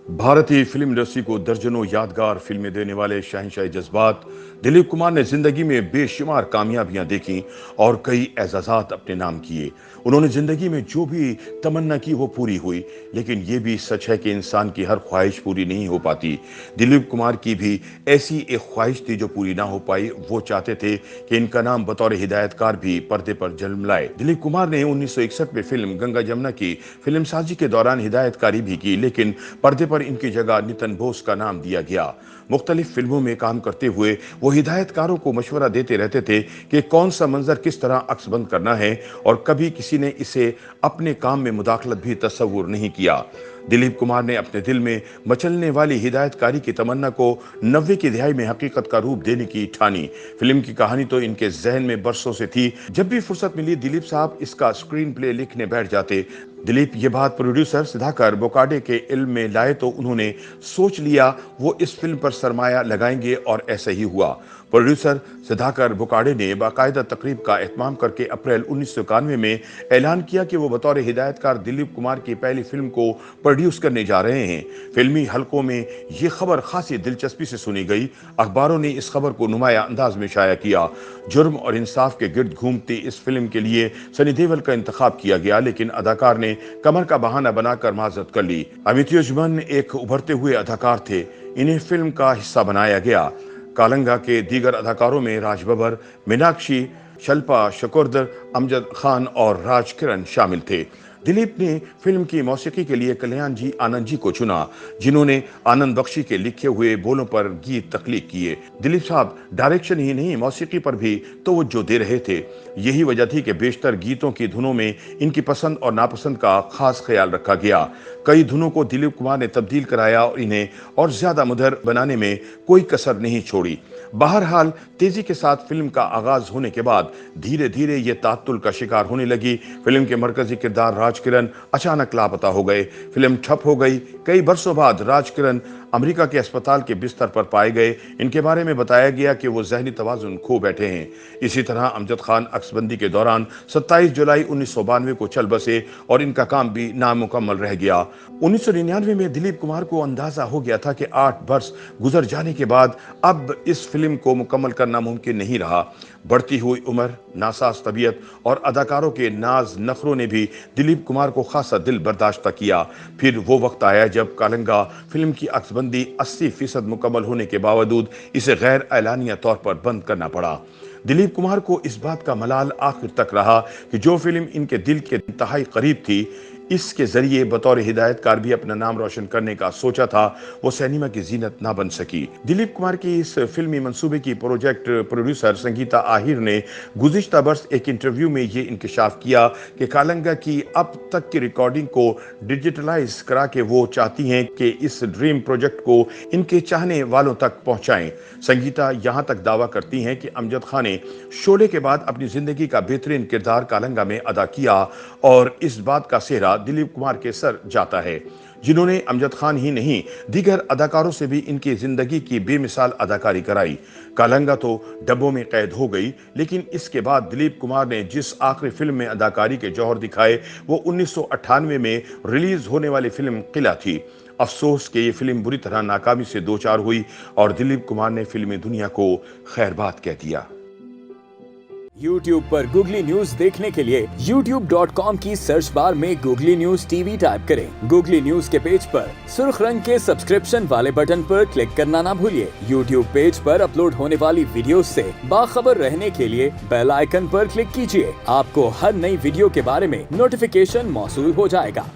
भारतीय film industry को दर्जनों यादगार फिल्में देने वाले शहंशाह जज्बात दिलीप कुमार ने जिंदगी में बेशुमार कामयाबियां देखी और कई एजाजात अपने नाम किए। उन्होंने जिंदगी में जो भी तमन्ना की वो पूरी हुई, लेकिन ये भी सच है कि इंसान की हर ख्वाहिश पूरी नहीं हो पाती। दिलीप कुमार की भी ऐसी एक ख्वाहिश थी जो पूरी ना हो पाई। वो चाहते थे कि इनका नाम बतौर हिदायतकार भी पर्दे पर जन्म लाए। दिलीप कुमार ने 1961 में फिल्म गंगा जमुना की फिल्मसाजी के दौरान हिदायतकारी भी की, लेकिन पर्दे पर इनकी जगह नितिन बोस का नाम दिया गया। मुख्तलिफ फिल्मों में काम करते हुए वो हिदायतकारों को मशवरा देते रहते थे कि कौन सा मंजर किस तरह अक्सबंद करना है, और कभी किसी ने इसे अपने काम में मुदाखलत भी तस्वुर नहीं किया। दिलीप कुमार ने अपने दिल में मचलने वाली हिदायतकारी की तमन्ना को 90 की दिहाई में हकीकत का रूप देने की ठानी। फिल्म की कहानी तो इनके जहन में बरसों से थी। जब भी फुर्सत मिली दिलीप साहब इसका स्क्रीन प्ले लिखने बैठ जाते। दिलीप ये बात प्रोड्यूसर सुधाकर बोकाडे के इल्म में लाए तो उन्होंने सोच लिया वो इस फिल्म पर सरमाया लगाएंगे, और ऐसा ही हुआ। प्रोड्यूसर सुधाकर बोकाडे ने बाकायदा तकरीब का एहतमाम करके अप्रैल 1991 में ऐलान किया कि वो बतौर हिदायतकार दिलीप कुमार की पहली फिल्म को प्रोड्यूस करने जा रहे हैं। फिल्मी हलकों में ये खबर खासी दिलचस्पी से सुनी गई। अखबारों ने इस खबर को नुमाया अंदाज में शाया किया। जुर्म और इंसाफ के गिर्द घूमती इस फिल्म के लिए सनी देओल का इंतखाब किया गया, लेकिन अदाकार ने कमर का बहाना बनाकर माजरत कर ली। अमिताभ बच्चन एक उभरते हुए अदाकार थे, इन्हें फिल्म का हिस्सा बनाया गया। कालंगा के दीगर अदाकारों में राज बब्बर, मीनाक्षी, शल्पा शकुर्द, अमजद खान और राज किरण शामिल थे। दिलीप ने फिल्म की मौसीकी के लिए कल्याण जी आनंद जी को चुना, जिन्होंने आनंद बख्शी के लिखे हुए बोलों पर गीत तख्लीक किए। दिलीप साहब डायरेक्शन ही नहीं, मौसीकी पर भी तवज्जो दे रहे थे। यही वजह थी कि बेशतर गीतों की धुनों में इनकी पसंद और नापसंद का खास ख्याल रखा गया। कई धुनों को दिलीप कुमार ने तब्दील कराया और इन्हें और ज्यादा मधुर बनाने में कोई कसर नहीं छोड़ी। बहरहाल तेजी के साथ फिल्म का आगाज होने के बाद धीरे धीरे ये तात्तुल का शिकार होने लगी। फिल्म के मरकजी किरदार राज किरण अचानक लापता हो गए। फिल्म ठप हो गई। कई बरसों बाद राज किरण अमेरिका के अस्पताल के बिस्तर पर पाए गए। इनके बारे में बताया गया कि वो जहनी तवाजुन खो बैठे हैं। इसी तरह अमजद खान अक्सबंदी के दौरान 27 जुलाई 1992 को चल बसे और इनका काम भी नामुकम्मल रह गया। 1999 में दिलीप कुमार को अंदाजा हो गया था कि 8 वर्ष गुजर जाने के बाद अब इस फिल्म को मुकम्मल करना मुमकिन नहीं रहा। बढ़ती हुई उम्र, नासाज तबीयत और अदाकारों के नाज नखरों ने भी दिलीप कुमार को खासा दिल बर्दाश्त किया। फिर वो वक्त आया जब कालंगा फिल्म की अक्सबंदी 80% मुकम्मल होने के बावजूद इसे गैर एलानिया तौर पर बंद करना पड़ा। दिलीप कुमार को इस बात का मलाल आखिर तक रहा कि जो फिल्म इनके दिल के इंतहाई करीब थी, इसके जरिए बतौर हिदायतकार भी अपना नाम रोशन करने का सोचा था, वो सिनेमा की जीनत ना बन सकी। दिलीप कुमार की इस फिल्मी मंसूबे की प्रोजेक्ट प्रोड्यूसर संगीता आहिर ने गुज़िश्ता बरस एक इंटरव्यू में ये इंकशाफ किया कि कालंगा की अब तक की रिकॉर्डिंग को डिजिटलाइज करा के वो चाहती हैं कि इस ड्रीम प्रोजेक्ट को इनके चाहने वालों तक पहुंचाएं। संगीता यहाँ तक दावा करती हैं कि अमजद खान ने शोले के बाद अपनी जिंदगी का बेहतरीन किरदार कालंगा में अदा किया, और इस बात का सेहरा दिलीप कुमार के सर जाता है, जिन्होंने अमजद खान ही नहीं दीगर अदाकारों से भी इनकी जिंदगी की बेमिसाल अदाकारी कराई। कालंगा तो डब्बों में कैद हो गई, लेकिन इसके बाद दिलीप कुमार ने जिस आखिरी फिल्म में अदाकारी के जौहर दिखाए वो 1998 में रिलीज होने वाली फिल्म किला थी। अफसोस कि ये फिल्म बुरी तरह नाकामी से दो चार हुई और दिलीप कुमार ने फिल्मी दुनिया को खैरबाद कह दिया। YouTube पर गूगली न्यूज देखने के लिए youtube.com की सर्च बार में गूगली न्यूज टीवी टाइप करें। गूगली न्यूज के पेज पर सुर्ख रंग के सब्सक्रिप्शन वाले बटन पर क्लिक करना ना भूलिए। YouTube पेज पर अपलोड होने वाली वीडियोस से बाखबर रहने के लिए बेल आइकन पर क्लिक कीजिए। आपको हर नई वीडियो के बारे में नोटिफिकेशन मौसूल हो जाएगा।